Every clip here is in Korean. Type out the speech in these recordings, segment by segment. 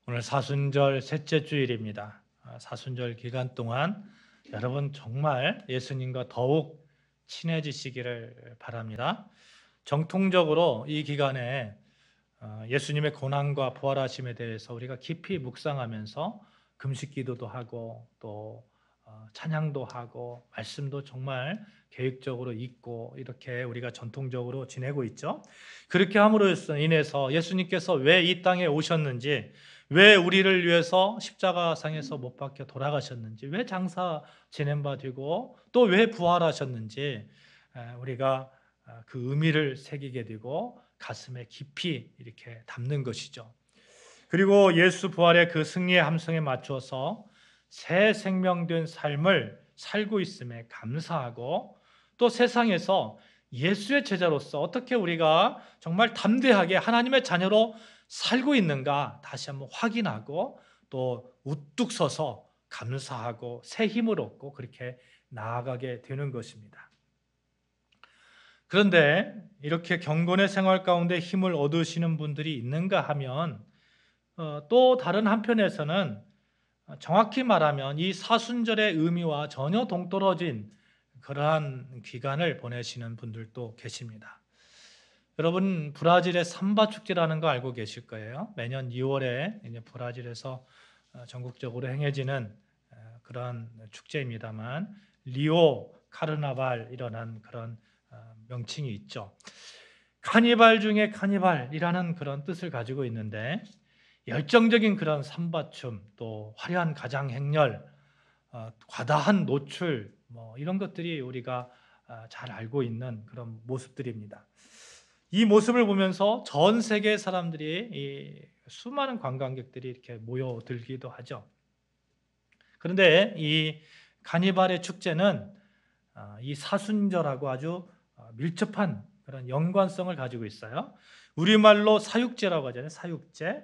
오늘 사순절 셋째 주일입니다. 사순절 기간 동안 여러분 정말 예수님과 더욱 친해지시기를 바랍니다. 정통적으로 이 기간에 예수님의 고난과 부활하심에 대해서 우리가 깊이 묵상하면서 금식 기도도 하고 또 찬양도 하고 말씀도 정말 계획적으로 읽고 이렇게 우리가 전통적으로 지내고 있죠. 그렇게 함으로 인해서 예수님께서 왜 이 땅에 오셨는지, 왜 우리를 위해서 십자가상에서 못 박혀 돌아가셨는지, 왜 장사 지낸 바 되고 또 왜 부활하셨는지 우리가 그 의미를 새기게 되고 가슴에 깊이 이렇게 담는 것이죠. 그리고 예수 부활의 그 승리의 함성에 맞춰서 새 생명된 삶을 살고 있음에 감사하고 또 세상에서 예수의 제자로서 어떻게 우리가 정말 담대하게 하나님의 자녀로 살고 있는가 다시 한번 확인하고 또 우뚝 서서 감사하고 새 힘을 얻고 그렇게 나아가게 되는 것입니다. 그런데 이렇게 경건의 생활 가운데 힘을 얻으시는 분들이 있는가 하면 또 다른 한편에서는 정확히 말하면 이 사순절의 의미와 전혀 동떨어진 그러한 기간을 보내시는 분들도 계십니다. 여러분 브라질의 삼바 축제라는 거 알고 계실 거예요. 매년 2월에 이제 브라질에서 전국적으로 행해지는 그런 축제입니다만 리오 카르나발이라는 그런 명칭이 있죠. 카니발 중에 카니발이라는 그런 뜻을 가지고 있는데 열정적인 그런 삼바춤, 또 화려한 가장 행렬, 과다한 노출, 이런 것들이 우리가 잘 알고 있는 그런 모습들입니다. 이 모습을 보면서 전 세계 사람들이 수많은 관광객들이 이렇게 모여들기도 하죠. 그런데 이 카니발의 축제는 이 사순절하고 아주 밀접한 그런 연관성을 가지고 있어요. 우리말로 사육제라고 하잖아요. 사육제.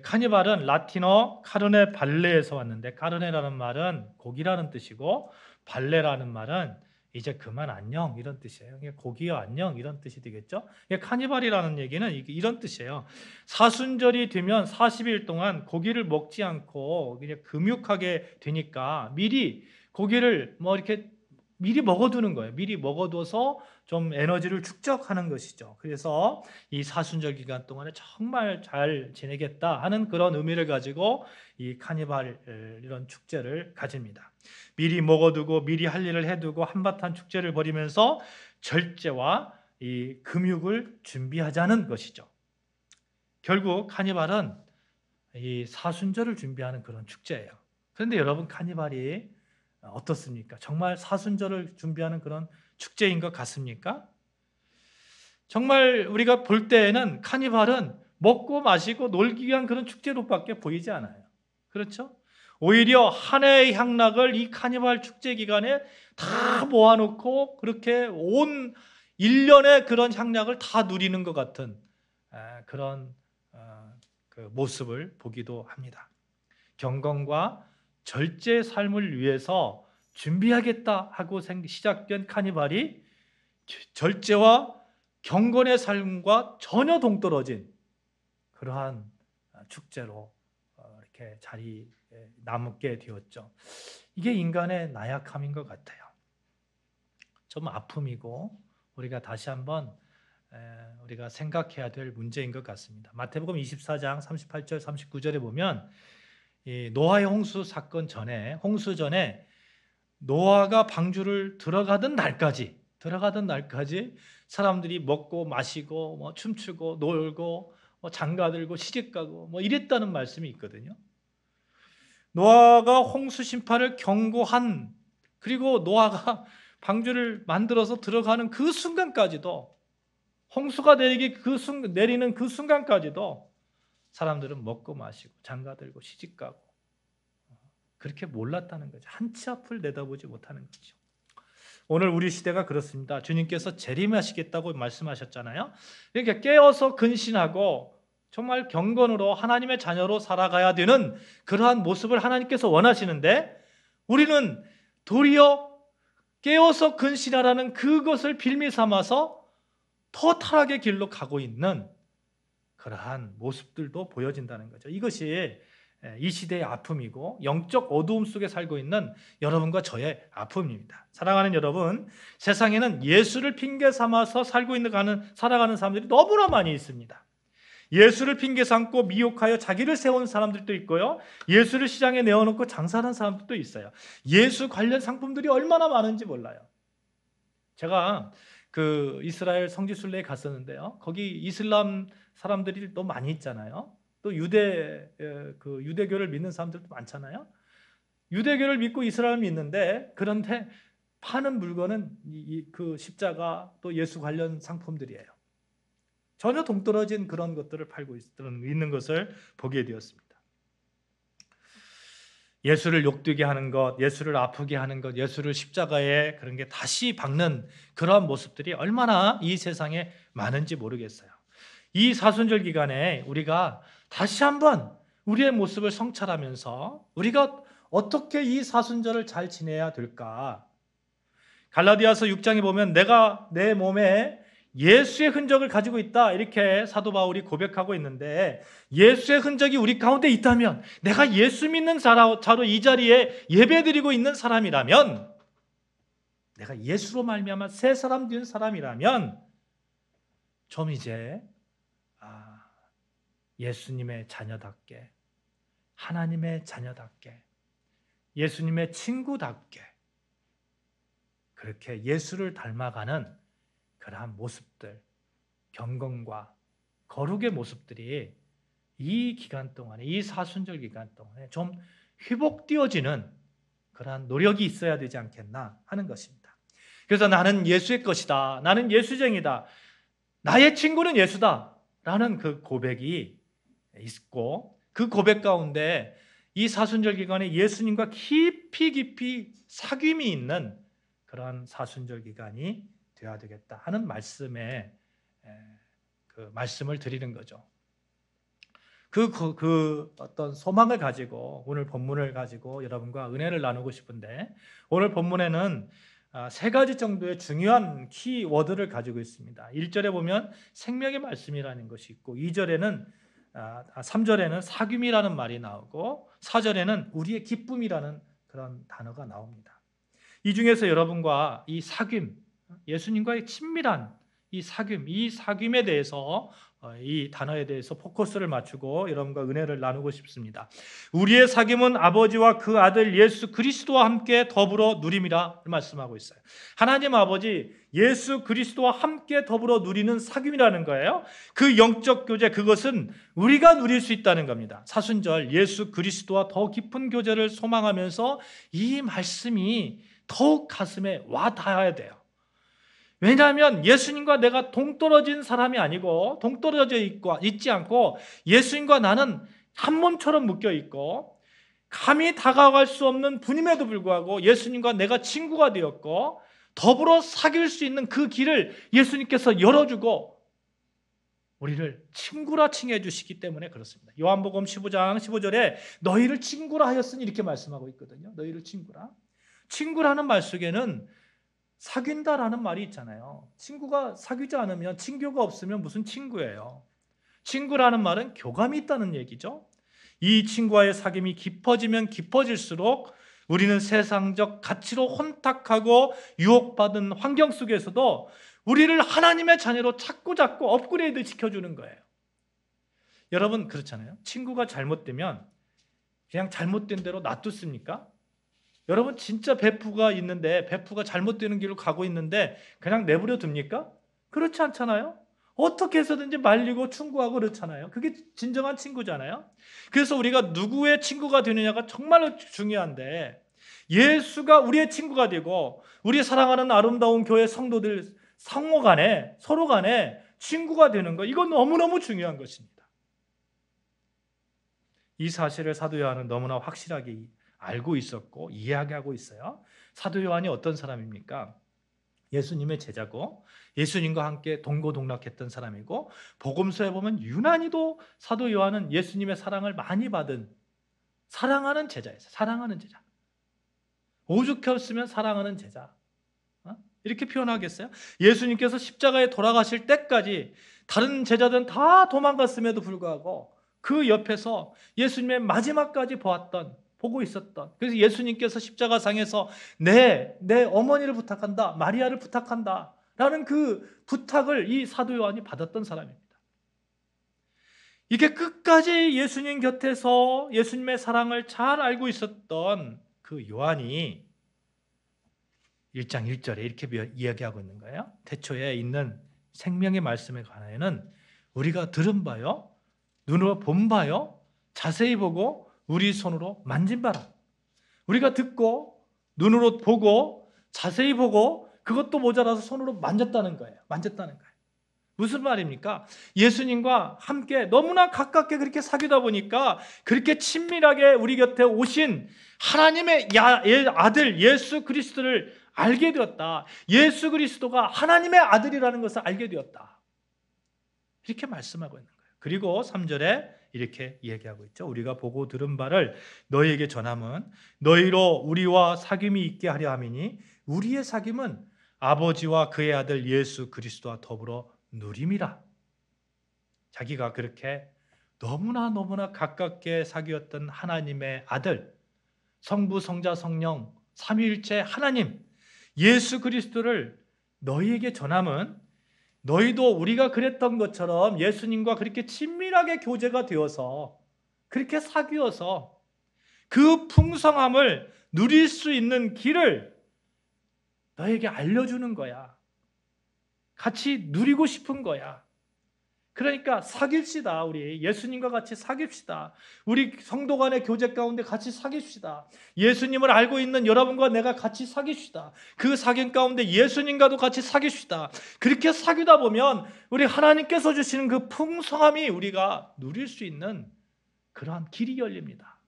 카니발은 라틴어 카르네 발레에서 왔는데 카르네라는 말은 고기라는 뜻이고 발레라는 말은 이제 그만 안녕 이런 뜻이에요. 고기여 안녕 이런 뜻이 되겠죠. 카니발이라는 얘기는 이런 뜻이에요. 사순절이 되면 40일 동안 고기를 먹지 않고 그냥 금육하게 되니까 미리 고기를 이렇게 미리 먹어두는 거예요. 미리 먹어둬서 좀 에너지를 축적하는 것이죠. 그래서 이 사순절 기간 동안에 정말 잘 지내겠다 하는 그런 의미를 가지고 이 카니발 이런 축제를 가집니다. 미리 먹어두고 미리 할 일을 해두고 한바탕 축제를 벌이면서 절제와 이 금육을 준비하자는 것이죠. 결국 카니발은 이 사순절을 준비하는 그런 축제예요. 그런데 여러분 카니발이 어떻습니까? 정말 사순절을 준비하는 그런 축제인 것 같습니까? 정말 우리가 볼 때에는 카니발은 먹고 마시고 놀기 위한 그런 축제로밖에 보이지 않아요. 그렇죠? 오히려 한 해의 향락을 이 카니발 축제 기간에 다 모아놓고 그렇게 온 1년의 그런 향락을 다 누리는 것 같은 그런 그 모습을 보기도 합니다. 경건과 절제 삶을 위해서 준비하겠다 하고 시작된 카니발이 절제와 경건의 삶과 전혀 동떨어진 그러한 축제로 이렇게 자리에 남게 되었죠. 이게 인간의 나약함인 것 같아요. 좀 아픔이고 우리가 다시 한번 우리가 생각해야 될 문제인 것 같습니다. 마태복음 24장 38절 39절에 보면 이 노아의 홍수 사건 전에 홍수 전에 노아가 방주를 들어가던 날까지 사람들이 먹고 마시고 춤추고 놀고 장가들고 시집가고 이랬다는 말씀이 있거든요. 노아가 홍수 심판을 경고한 그리고 노아가 방주를 만들어서 들어가는 그 순간까지도 홍수가 내리는 그 순간까지도 사람들은 먹고 마시고 장가들고 시집가고 그렇게 몰랐다는 거죠. 한치 앞을 내다보지 못하는 거죠. 오늘 우리 시대가 그렇습니다. 주님께서 재림하시겠다고 말씀하셨잖아요. 이렇게 깨어서 근신하고 정말 경건으로 하나님의 자녀로 살아가야 되는 그러한 모습을 하나님께서 원하시는데 우리는 도리어 깨어서 근신하라는 그것을 빌미 삼아서 더 타락의 길로 가고 있는 그러한 모습들도 보여진다는 거죠. 이것이 이 시대의 아픔이고 영적 어두움 속에 살고 있는 여러분과 저의 아픔입니다. 사랑하는 여러분, 세상에는 예수를 핑계 삼아서 살아가는 사람들이 너무나 많이 있습니다. 예수를 핑계 삼고 미혹하여 자기를 세우는 사람들도 있고요. 예수를 시장에 내어놓고 장사하는 사람들도 있어요. 예수 관련 상품들이 얼마나 많은지 몰라요. 제가 그 이스라엘 성지순례에 갔었는데요. 거기 이슬람 사람들이 또 많이 있잖아요. 또 유대교를 믿는 사람들도 많잖아요. 유대교를 믿고 이스라엘을 믿는데, 그런데 파는 물건은 그 십자가 또 예수 관련 상품들이에요. 전혀 동떨어진 그런 것들을 팔고 있는 것을 보게 되었습니다. 예수를 욕되게 하는 것, 예수를 아프게 하는 것, 예수를 십자가에 그런 게 다시 박는 그러한 모습들이 얼마나 이 세상에 많은지 모르겠어요. 이 사순절 기간에 우리가 다시 한번 우리의 모습을 성찰하면서 우리가 어떻게 이 사순절을 잘 지내야 될까? 갈라디아서 6장에 보면 내가 내 몸에 예수의 흔적을 가지고 있다, 이렇게 사도 바울이 고백하고 있는데, 예수의 흔적이 우리 가운데 있다면, 내가 예수 믿는 자로 이 자리에 예배드리고 있는 사람이라면, 내가 예수로 말미암아 새 사람 된 사람이라면 좀 이제 예수님의 자녀답게, 하나님의 자녀답게, 예수님의 친구답게 그렇게 예수를 닮아가는 그러한 모습들, 경건과 거룩의 모습들이 이 기간 동안에, 이 사순절 기간 동안에 좀 회복되어지는 그러한 노력이 있어야 되지 않겠나 하는 것입니다. 그래서 나는 예수의 것이다, 나는 예수쟁이다, 나의 친구는 예수다 라는 그 고백이 있고, 그 고백 가운데 이 사순절 기간에 예수님과 깊이 사귐이 있는 그러한 사순절 기간이 되어야 되겠다 하는 말씀을 드리는 거죠. 그 어떤 소망을 가지고 오늘 본문을 가지고 여러분과 은혜를 나누고 싶은데, 오늘 본문에는 세 가지 정도의 중요한 키워드를 가지고 있습니다. 1절에 보면 생명의 말씀이라는 것이 있고, 3절에는 사귐이라는 말이 나오고, 4절에는 우리의 기쁨이라는 그런 단어가 나옵니다. 이 중에서 여러분과 이 사귐, 예수님과의 친밀한 이 사귐에 대해서, 이 단어에 대해서 포커스를 맞추고 여러분과 은혜를 나누고 싶습니다. 우리의 사귐은 아버지와 그 아들 예수 그리스도와 함께 더불어 누림이라 말씀하고 있어요. 하나님 아버지 예수 그리스도와 함께 더불어 누리는 사귐이라는 거예요. 그 영적 교제, 그것은 우리가 누릴 수 있다는 겁니다. 사순절 예수 그리스도와 더 깊은 교제를 소망하면서 이 말씀이 더욱 가슴에 와 닿아야 돼요. 왜냐하면 예수님과 내가 동떨어진 사람이 아니고, 동떨어져 있지 않고 예수님과 나는 한 몸처럼 묶여 있고, 감히 다가갈 수 없는 분임에도 불구하고 예수님과 내가 친구가 되었고, 더불어 사귈 수 있는 그 길을 예수님께서 열어주고 우리를 친구라 칭해 주시기 때문에 그렇습니다. 요한복음 15장 15절에 너희를 친구라 하였으니 이렇게 말씀하고 있거든요. 너희를 친구라. 친구라는 말 속에는 사귄다라는 말이 있잖아요. 친구가 사귀지 않으면, 친교가 없으면 무슨 친구예요? 친구라는 말은 교감이 있다는 얘기죠. 이 친구와의 사귐이 깊어지면 깊어질수록 우리는 세상적 가치로 혼탁하고 유혹받은 환경 속에서도 우리를 하나님의 자녀로 자꾸 업그레이드 시켜주는 거예요. 여러분 그렇잖아요. 친구가 잘못되면 그냥 잘못된 대로 놔두습니까? 여러분 진짜 베프가 있는데, 베프가 잘못되는 길로 가고 있는데 그냥 내버려 둡니까? 그렇지 않잖아요. 어떻게 해서든지 말리고 충고하고 그렇잖아요. 그게 진정한 친구잖아요. 그래서 우리가 누구의 친구가 되느냐가 정말로 중요한데, 예수가 우리의 친구가 되고 우리 사랑하는 아름다운 교회 성도들 상호 간에, 서로 간에 친구가 되는 거, 이건 너무너무 중요한 것입니다. 이 사실을 사도 요한은 너무나 확실하게 알고 있었고 이야기하고 있어요. 사도 요한이 어떤 사람입니까? 예수님의 제자고 예수님과 함께 동고동락했던 사람이고, 복음서에 보면 유난히도 사도 요한은 예수님의 사랑을 많이 받은 사랑하는 제자예요. 사랑하는 제자. 오죽했으면 사랑하는 제자. 이렇게 표현하겠어요? 예수님께서 십자가에 돌아가실 때까지 다른 제자들은 다 도망갔음에도 불구하고 그 옆에서 예수님의 마지막까지 보고 있었던, 그래서 예수님께서 십자가상에서 내 어머니를 부탁한다, 마리아를 부탁한다 라는 그 부탁을 이 사도 요한이 받았던 사람입니다. 이게 끝까지 예수님 곁에서 예수님의 사랑을 잘 알고 있었던 그 요한이 1장 1절에 이렇게 이야기하고 있는 거예요. 태초에 있는 생명의 말씀에 관하여는 우리가 들은 바요, 눈으로 본 바요, 자세히 보고 우리 손으로 만진 바라. 우리가 듣고 눈으로 보고 자세히 보고 그것도 모자라서 손으로 만졌다는 거예요. 무슨 말입니까? 예수님과 함께 너무나 가깝게 그렇게 사귀다 보니까 그렇게 친밀하게 우리 곁에 오신 하나님의 아들 예수 그리스도를 알게 되었다. 예수 그리스도가 하나님의 아들이라는 것을 알게 되었다. 이렇게 말씀하고 있는 거예요. 그리고 3절에 이렇게 얘기하고 있죠. 우리가 보고 들은 바를 너희에게 전함은 너희로 우리와 사귐이 있게 하려 함이니 우리의 사귐은 아버지와 그의 아들 예수 그리스도와 더불어 누림이라. 자기가 그렇게 너무나 가깝게 사귀었던 하나님의 아들, 성부, 성자, 성령, 삼위일체 하나님 예수 그리스도를 너희에게 전함은 너희도 우리가 그랬던 것처럼 예수님과 그렇게 친밀하게 교제가 되어서 그렇게 사귀어서 그 풍성함을 누릴 수 있는 길을 너에게 알려주는 거야. 같이 누리고 싶은 거야. 그러니까 사귀시다. 우리 예수님과 같이 사귀시다. 우리 성도 간의 교제 가운데 같이 사귀시다. 예수님을 알고 있는 여러분과 내가 같이 사귀시다. 그 사귐 가운데 예수님과도 같이 사귀시다. 그렇게 사귀다 보면 우리 하나님께서 주시는 그 풍성함이 우리가 누릴 수 있는 그러한 길이 열립니다.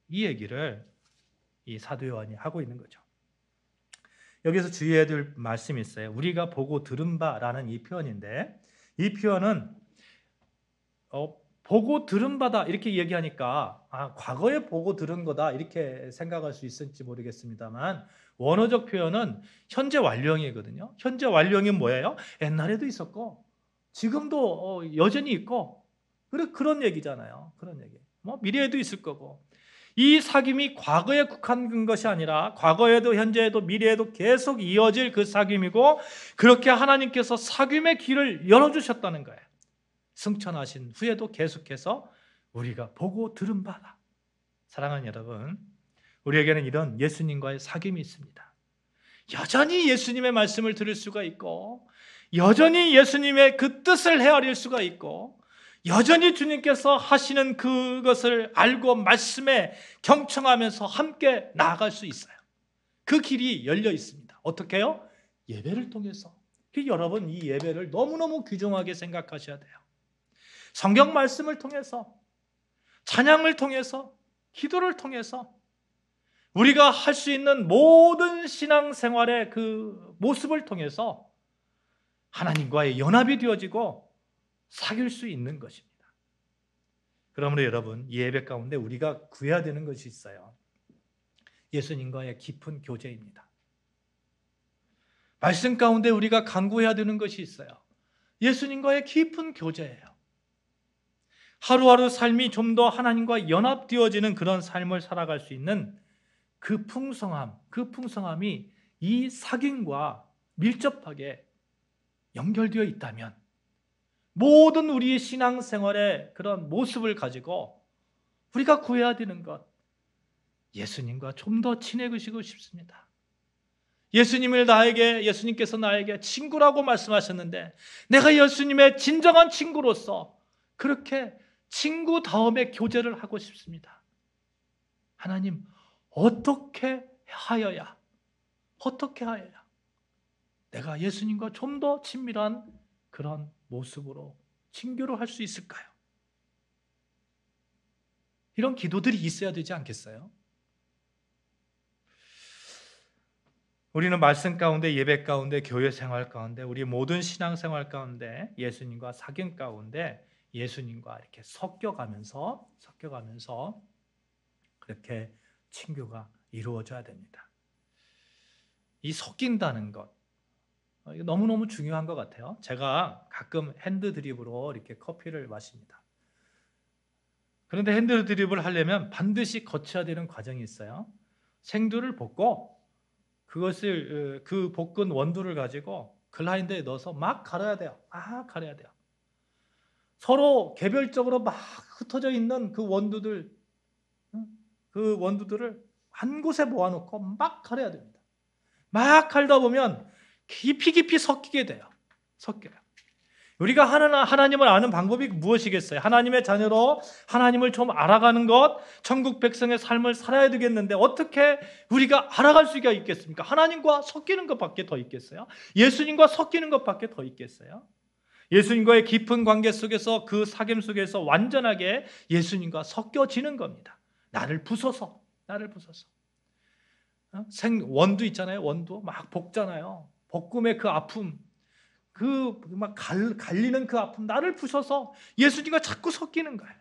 이 얘기를 이 사도 요한이 하고 있는 거죠. 여기서 주의해야 될 말씀이 있어요. 우리가 보고 들은 바라는 이 표현인데, 이 표현은 보고 들은 바다 이렇게 얘기하니까 과거에 보고 들은 거다 이렇게 생각할 수 있을지 모르겠습니다만, 원어적 표현은 현재 완료형이거든요. 현재 완료형이 뭐예요? 옛날에도 있었고 지금도 여전히 있고 그런 얘기잖아요. 그런 얘기. 뭐 미래에도 있을 거고. 이 사귐이 과거에 국한된 것이 아니라 과거에도 현재에도 미래에도 계속 이어질 그 사귐이고, 그렇게 하나님께서 사귐의 길을 열어주셨다는 거예요. 승천하신 후에도 계속해서 우리가 보고 들은 바다. 사랑하는 여러분, 우리에게는 이런 예수님과의 사귐이 있습니다. 여전히 예수님의 말씀을 들을 수가 있고, 여전히 예수님의 그 뜻을 헤아릴 수가 있고, 여전히 주님께서 하시는 그것을 알고 말씀에 경청하면서 함께 나아갈 수 있어요. 그 길이 열려 있습니다. 어떻게 해요? 예배를 통해서. 여러분, 이 예배를 너무너무 귀중하게 생각하셔야 돼요. 성경 말씀을 통해서, 찬양을 통해서, 기도를 통해서 우리가 할 수 있는 모든 신앙생활의 그 모습을 통해서 하나님과의 연합이 되어지고 사귈 수 있는 것입니다. 그러므로 여러분, 이 예배 가운데 우리가 구해야 되는 것이 있어요. 예수님과의 깊은 교제입니다. 말씀 가운데 우리가 간구해야 되는 것이 있어요. 예수님과의 깊은 교제예요. 하루하루 삶이 좀 더 하나님과 연합되어지는 그런 삶을 살아갈 수 있는 그 풍성함이 이 사귐과 밀접하게 연결되어 있다면 모든 우리의 신앙생활의 그런 모습을 가지고 우리가 구해야 되는 것, 예수님과 좀 더 친해지고 싶습니다. 예수님께서 나에게 친구라고 말씀하셨는데 내가 예수님의 진정한 친구로서 그렇게 친구다움의 교제를 하고 싶습니다. 하나님, 어떻게 하여야 내가 예수님과 좀 더 친밀한 그런 모습으로 친교를 할 수 있을까요? 이런 기도들이 있어야 되지 않겠어요? 우리는 말씀 가운데, 예배 가운데, 교회 생활 가운데, 우리 모든 신앙 생활 가운데 예수님과 사귐 가운데 예수님과 이렇게 섞여가면서 그렇게 친교가 이루어져야 됩니다. 이 섞인다는 것, 이거 너무너무 중요한 것 같아요. 제가 가끔 핸드 드립으로 이렇게 커피를 마십니다. 그런데 핸드 드립을 하려면 반드시 거쳐야 되는 과정이 있어요. 생두를 볶고 그것을 그 볶은 원두를 가지고 글라인더에 넣어서 막 갈아야 돼요. 막 갈아야 돼요. 서로 개별적으로 막 흩어져 있는 그 원두들을 한 곳에 모아놓고 막 갈아야 됩니다. 막 갈다 보면 깊이 섞이게 돼요. 섞여요. 우리가 하나님을 아는 방법이 무엇이겠어요? 하나님의 자녀로 하나님을 좀 알아가는 것, 천국 백성의 삶을 살아야 되겠는데 어떻게 우리가 알아갈 수가 있겠습니까? 하나님과 섞이는 것밖에 더 있겠어요? 예수님과 섞이는 것밖에 더 있겠어요? 예수님과의 깊은 관계 속에서 그 사귐 속에서 완전하게 예수님과 섞여지는 겁니다. 나를 부숴서. 원두 있잖아요. 원두 막 볶잖아요. 볶음의 그 아픔, 그 막 갈리는 그 아픔, 나를 부셔서 예수님과 자꾸 섞이는 거예요.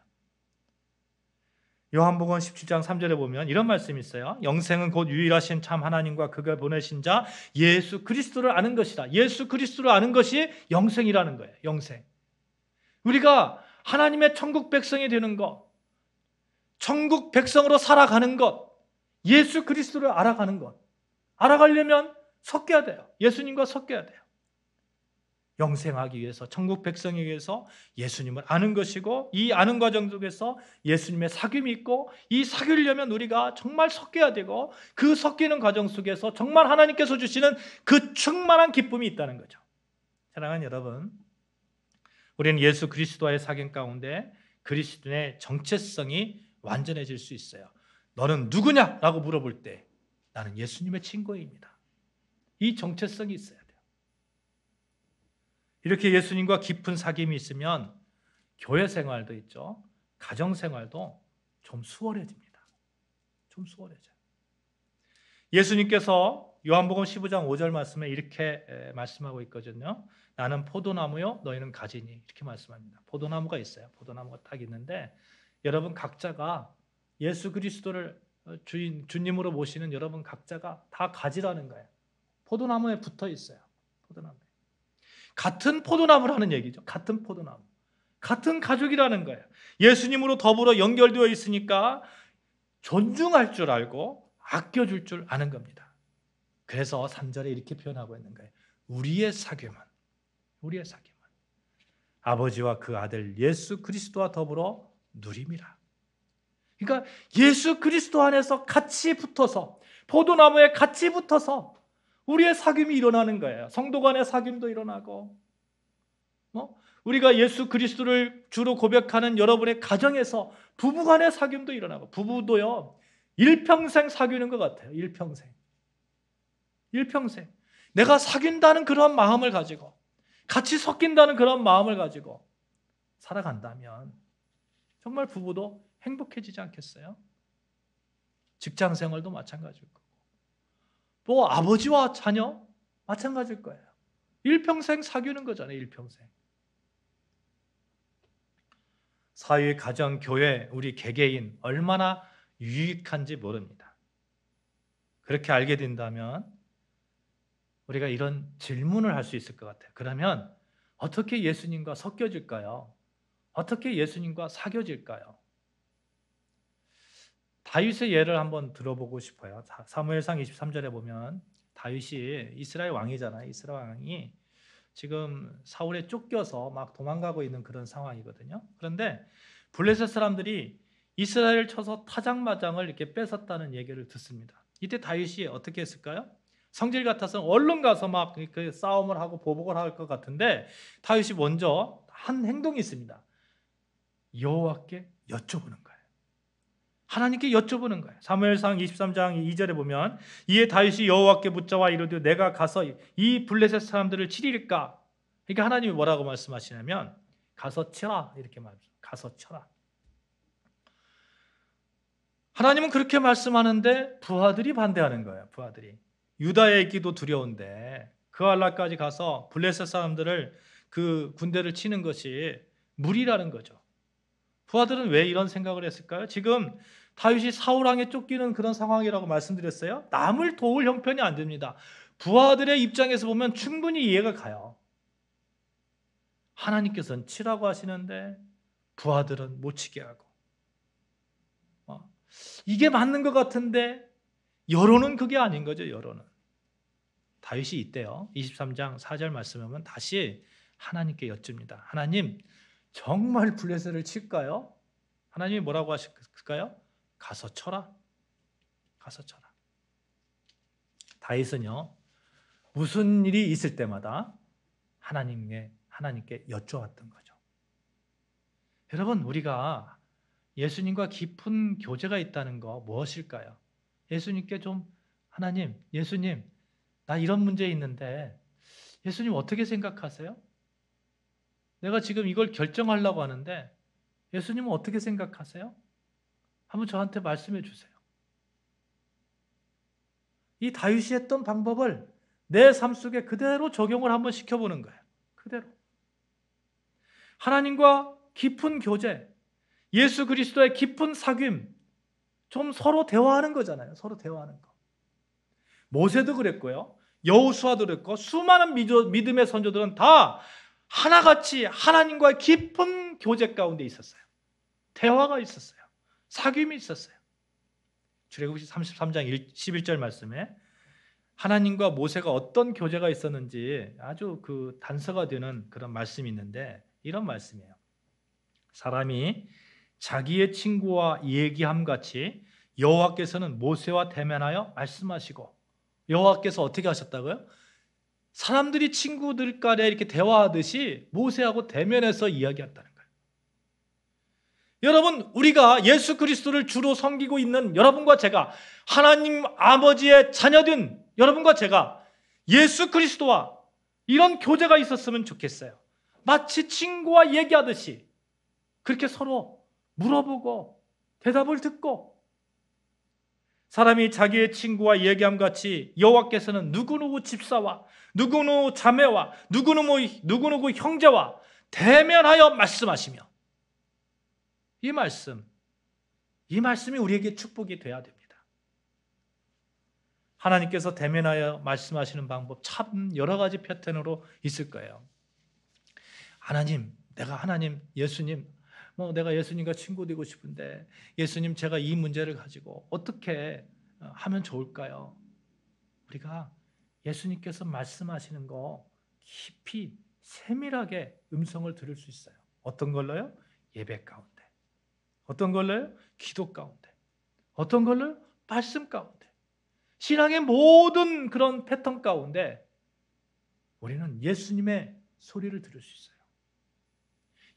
요한복음 17장 3절에 보면 이런 말씀이 있어요. 영생은 곧 유일하신 참 하나님과 그가 보내신 자 예수 그리스도를 아는 것이다. 예수 그리스도를 아는 것이 영생이라는 거예요. 영생. 우리가 하나님의 천국 백성이 되는 것, 천국 백성으로 살아가는 것, 예수 그리스도를 알아가는 것. 알아가려면 섞여야 돼요. 예수님과 섞여야 돼요. 영생하기 위해서, 천국 백성이 위해서 예수님을 아는 것이고, 이 아는 과정 속에서 예수님의 사귐이 있고, 이 사귀려면 우리가 정말 섞여야 되고, 그 섞이는 과정 속에서 정말 하나님께서 주시는 그 충만한 기쁨이 있다는 거죠. 사랑하는 여러분, 우리는 예수 그리스도와의 사귐 가운데 그리스도의 정체성이 완전해질 수 있어요. 너는 누구냐? 라고 물어볼 때 나는 예수님의 친구입니다. 이 정체성이 있어야 돼요. 이렇게 예수님과 깊은 사귐이 있으면 교회 생활도 있죠. 가정 생활도 좀 수월해집니다. 좀 수월해져요. 예수님께서 요한복음 15장 5절 말씀에 이렇게 말씀하고 있거든요. 나는 포도나무요, 너희는 가지니. 이렇게 말씀합니다. 포도나무가 있어요. 포도나무가 딱 있는데 여러분 각자가 예수 그리스도를 주님으로 모시는 여러분 각자가 다 가지라는 거예요. 포도나무에 붙어 있어요. 포도나무에. 같은 포도나무라는 얘기죠. 같은 포도나무. 같은 가족이라는 거예요. 예수님으로 더불어 연결되어 있으니까 존중할 줄 알고 아껴줄 줄 아는 겁니다. 그래서 3절에 이렇게 표현하고 있는 거예요. 우리의 사귐은 아버지와 그 아들 예수 그리스도와 더불어 누림이라. 그러니까 예수 그리스도 안에서 같이 붙어서, 포도나무에 같이 붙어서 우리의 사귐이 일어나는 거예요. 성도 간의 사귐도 일어나고, 우리가 예수 그리스도를 주로 고백하는 여러분의 가정에서 부부 간의 사귐도 일어나고, 부부도요 일평생 사귀는 것 같아요. 일평생 내가 사귄다는 그런 마음을 가지고, 같이 섞인다는 그런 마음을 가지고 살아간다면 정말 부부도 행복해지지 않겠어요? 직장 생활도 마찬가지일 거고, 또 아버지와 자녀 마찬가지일 거예요. 일평생 사귀는 거잖아요. 일평생. 사회, 가정, 교회, 우리 개개인 얼마나 유익한지 모릅니다. 그렇게 알게 된다면 우리가 이런 질문을 할 수 있을 것 같아요. 그러면 어떻게 예수님과 섞여질까요? 어떻게 예수님과 사귀어질까요? 다윗의 예를 한번 들어보고 싶어요. 사무엘상 23절에 보면 다윗이 이스라엘 왕이잖아요. 이스라엘 왕이 지금 사울에 쫓겨서 막 도망가고 있는 그런 상황이거든요. 그런데 블레셋 사람들이 이스라엘을 쳐서 타작마장을 이렇게 뺏었다는 얘기를 듣습니다. 이때 다윗이 어떻게 했을까요? 성질 같아서 얼른 가서 막 그 싸움을 하고 보복을 할 것 같은데 다윗이 먼저 한 행동이 있습니다. 여호와께 여쭤보는 거예요. 하나님께 여쭤보는 거예요. 사무엘상 23장 2절에 보면 이에 다윗이 여호와께 묻자와 이르되 내가 가서 이 블레셋 사람들을 치리일까? 그러니까 하나님이 뭐라고 말씀하시냐면 가서 쳐라 이렇게 말합니다. 가서 쳐라. 하나님은 그렇게 말씀하는데 부하들이 반대하는 거예요. 부하들이. 유다에 있기도 두려운데 그 알라까지 가서 블레셋 사람들을 그 군대를 치는 것이 무리라는 거죠. 부하들은 왜 이런 생각을 했을까요? 지금 다윗이 사울 왕에 쫓기는 그런 상황이라고 말씀드렸어요. 남을 도울 형편이 안 됩니다. 부하들의 입장에서 보면 충분히 이해가 가요. 하나님께서는 치라고 하시는데 부하들은 못 치게 하고, 이게 맞는 것 같은데 여론은 그게 아닌 거죠. 여론은. 다윗이 이때요. 23장 4절 말씀에 보면 다시 하나님께 여쭙니다. 하나님, 정말 블레셋을 칠까요? 하나님이 뭐라고 하실까요? 가서 쳐라. 가서 쳐라. 다윗은요, 무슨 일이 있을 때마다 하나님께 여쭤왔던 거죠. 여러분, 우리가 예수님과 깊은 교제가 있다는 거 무엇일까요? 예수님께 좀, 하나님, 예수님, 나 이런 문제 있는데 예수님 어떻게 생각하세요? 내가 지금 이걸 결정하려고 하는데 예수님은 어떻게 생각하세요? 한번 저한테 말씀해 주세요. 이 다윗이 했던 방법을 내 삶 속에 그대로 적용을 한번 시켜보는 거예요. 그대로. 하나님과 깊은 교제, 예수 그리스도의 깊은 사귐, 좀 서로 대화하는 거잖아요. 서로 대화하는 거. 모세도 그랬고요. 여호수아도 그랬고, 수많은 믿음의 선조들은 다 하나같이 하나님과의 깊은 교제 가운데 있었어요. 대화가 있었어요. 사귐이 있었어요. 출애굽기 33장 11절 말씀에 하나님과 모세가 어떤 교제가 있었는지 아주 그 단서가 되는 그런 말씀이 있는데, 이런 말씀이에요. 사람이 자기의 친구와 얘기함 같이 여호와께서는 모세와 대면하여 말씀하시고, 여호와께서 어떻게 하셨다고요? 사람들이 친구들 간에 이렇게 대화하듯이 모세하고 대면해서 이야기했다는 거예요. 여러분, 우리가 예수 그리스도를 주로 섬기고 있는 여러분과 제가, 하나님 아버지의 자녀된 여러분과 제가 예수 그리스도와 이런 교제가 있었으면 좋겠어요. 마치 친구와 얘기하듯이 그렇게 서로 물어보고 대답을 듣고, 사람이 자기의 친구와 얘기함 같이 여호와께서는 누구누구 집사와 누구누구 자매와 누구누구 형제와 대면하여 말씀하시며, 이 말씀이 우리에게 축복이 돼야 됩니다. 하나님께서 대면하여 말씀하시는 방법 참 여러 가지 패턴으로 있을 거예요. 예수님, 내가 예수님과 친구 되고 싶은데 예수님, 제가 이 문제를 가지고 어떻게 하면 좋을까요? 우리가 예수님께서 말씀하시는 거 깊이 세밀하게 음성을 들을 수 있어요. 어떤 걸로요? 예배 가운데. 어떤 걸로요? 기도 가운데. 어떤 걸로요? 말씀 가운데. 신앙의 모든 그런 패턴 가운데 우리는 예수님의 소리를 들을 수 있어요.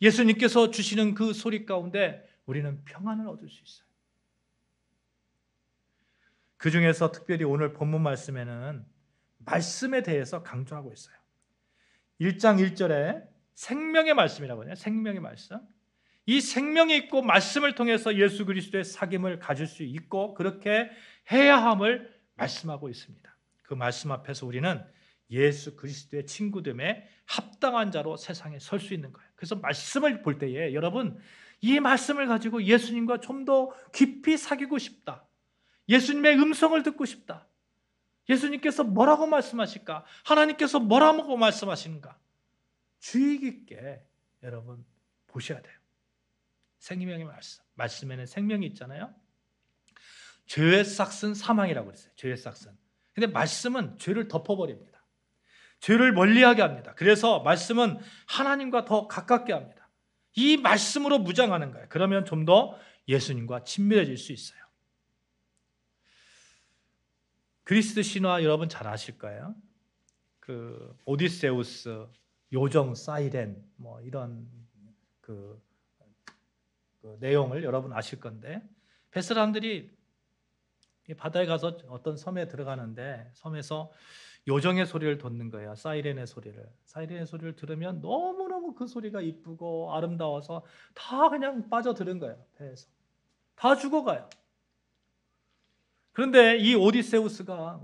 예수님께서 주시는 그 소리 가운데 우리는 평안을 얻을 수 있어요. 그 중에서 특별히 오늘 본문 말씀에는 말씀에 대해서 강조하고 있어요. 1장 1절에 생명의 말씀이라고 해요. 생명의 말씀. 이 생명이 있고 말씀을 통해서 예수 그리스도의 사귐을 가질 수 있고 그렇게 해야 함을 말씀하고 있습니다. 그 말씀 앞에서 우리는 예수 그리스도의 친구됨에 합당한 자로 세상에 설 수 있는 거예요. 그래서 말씀을 볼 때에 여러분, 이 말씀을 가지고 예수님과 좀 더 깊이 사귀고 싶다. 예수님의 음성을 듣고 싶다. 예수님께서 뭐라고 말씀하실까? 하나님께서 뭐라고 말씀하시는가? 주의 깊게 여러분 보셔야 돼요. 생명의 말씀에는 생명이 있잖아요. 죄의 싹은 사망이라고 그랬어요. 죄의 싹은. 근데 말씀은 죄를 덮어버립니다. 죄를 멀리하게 합니다. 그래서 말씀은 하나님과 더 가깝게 합니다. 이 말씀으로 무장하는 거예요. 그러면 좀 더 예수님과 친밀해질 수 있어요. 그리스 신화 여러분 잘 아실 거예요. 그 오디세우스, 요정 사이렌 이런 그 내용을 여러분 아실 건데, 베스람들이 바다에 가서 어떤 섬에 들어가는데 섬에서 요정의 소리를 듣는 거예요. 사이렌의 소리를 들으면 너무너무 그 소리가 이쁘고 아름다워서 다 그냥 빠져드는 거예요. 배에서 다 죽어가요. 그런데 이 오디세우스가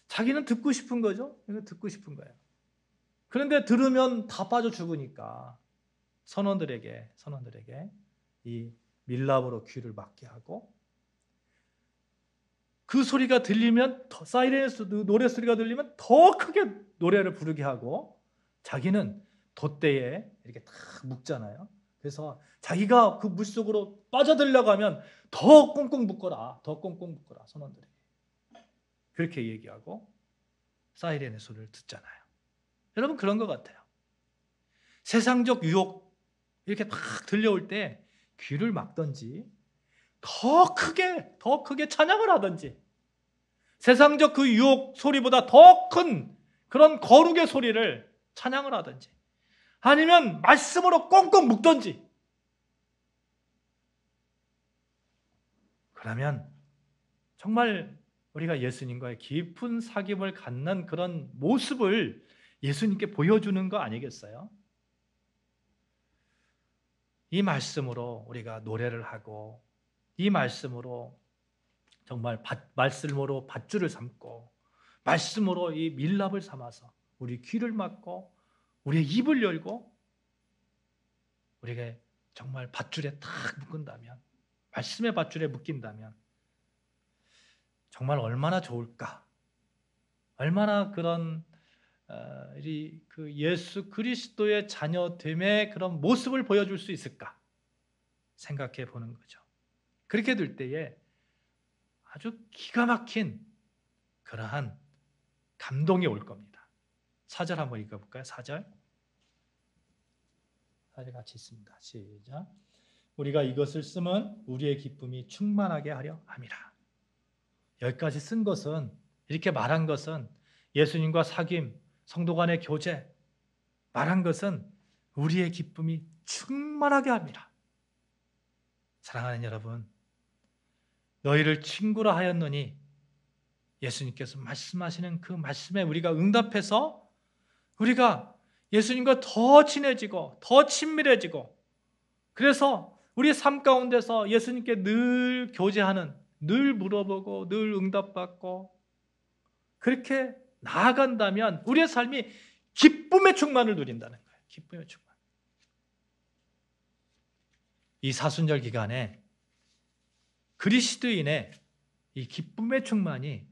자기는 듣고 싶은 거죠. 듣고 싶은 거예요. 그런데 들으면 다 빠져 죽으니까 선원들에게 이 밀랍으로 귀를 막게 하고, 그 소리가 들리면 사이렌 노래 소리가 들리면 더 크게 노래를 부르게 하고 자기는 돛대에 이렇게 탁 묶잖아요. 그래서 자기가 그 물속으로 빠져들려고 하면 더 꽁꽁 묶어라. 더 꽁꽁 묶어라. 선원들이. 그렇게 얘기하고 사이렌의 소리를 듣잖아요. 여러분 그런 것 같아요. 세상적 유혹 이렇게 막 들려올 때 귀를 막든지 더 크게 찬양을 하든지 세상적 그 유혹 소리보다 더 큰 그런 거룩의 소리를 찬양을 하든지 아니면 말씀으로 꽁꽁 묶든지 그러면 정말 우리가 예수님과의 깊은 사귐을 갖는 그런 모습을 예수님께 보여주는 거 아니겠어요? 이 말씀으로 우리가 노래를 하고 이 말씀으로 정말 말씀으로 밧줄을 삼고 말씀으로 이 밀랍을 삼아서 우리 귀를 막고 우리의 입을 열고 우리가 정말 밧줄에 탁 묶은다면 말씀의 밧줄에 묶인다면 정말 얼마나 좋을까? 얼마나 그런 그 예수 그리스도의 자녀됨의 그런 모습을 보여줄 수 있을까? 생각해 보는 거죠. 그렇게 될 때에 아주 기가 막힌 그러한 감동이 올 겁니다. 4절 한번 읽어볼까요? 4절 같이 있습니다. 시작. 우리가 이것을 쓰면 우리의 기쁨이 충만하게 하려 함이라. 여기까지 쓴 것은 이렇게 말한 것은 예수님과 사귐, 성도 간의 교제 말한 것은 우리의 기쁨이 충만하게 합니다. 사랑하는 여러분, 너희를 친구라 하였노니 예수님께서 말씀하시는 그 말씀에 우리가 응답해서 우리가 예수님과 더 친해지고 더 친밀해지고 그래서 우리 삶 가운데서 예수님께 늘 교제하는 늘 물어보고 늘 응답받고 그렇게 나아간다면 우리의 삶이 기쁨의 충만을 누린다는 거예요. 기쁨의 충만. 이 사순절 기간에 그리스도인의 이 기쁨의 충만이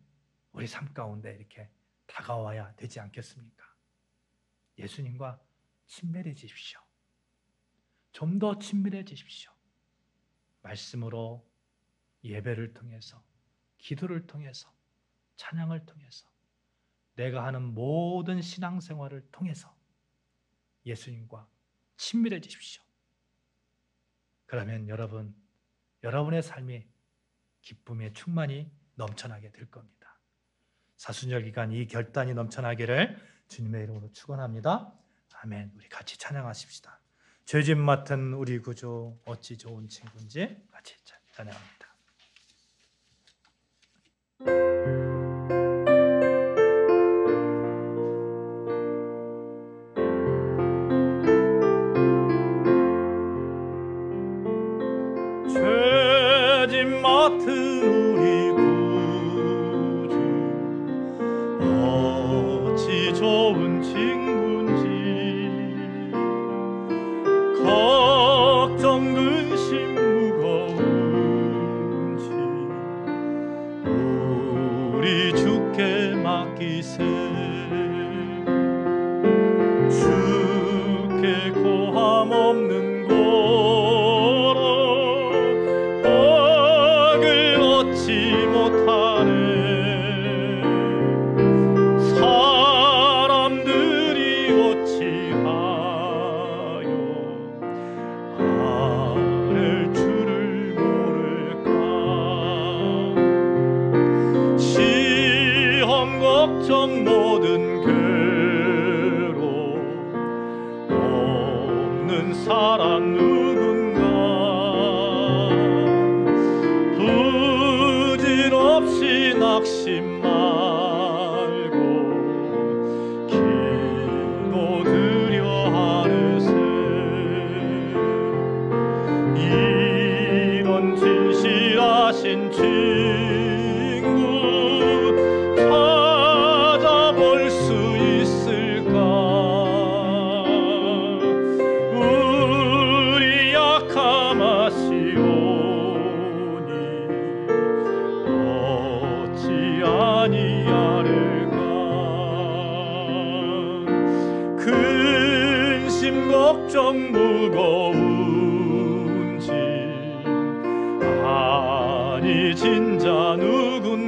우리 삶 가운데 이렇게 다가와야 되지 않겠습니까? 예수님과 친밀해지십시오. 좀 더 친밀해지십시오. 말씀으로 예배를 통해서 기도를 통해서 찬양을 통해서 내가 하는 모든 신앙생활을 통해서 예수님과 친밀해지십시오. 그러면 여러분의 삶이 기쁨의 충만이 넘쳐나게 될 겁니다. 사순절 기간 이 결단이 넘쳐나기를 주님의 이름으로 축원합니다. 아멘. 우리 같이 찬양하십시다. 죄짐 맡은 우리 구주 어찌 좋은 친구인지 같이 찬양합니다. 죄짐 맡은 우리 구주 어찌 좋은 친구인지 걱정 근심 무거운지 우리 주께 맡기세. 주께 고함 없는 고로 덕을 얻지 못하네. 사람들이 어찌하여 아를 줄을 모를까. 시험 걱정 아니 진짜 누구나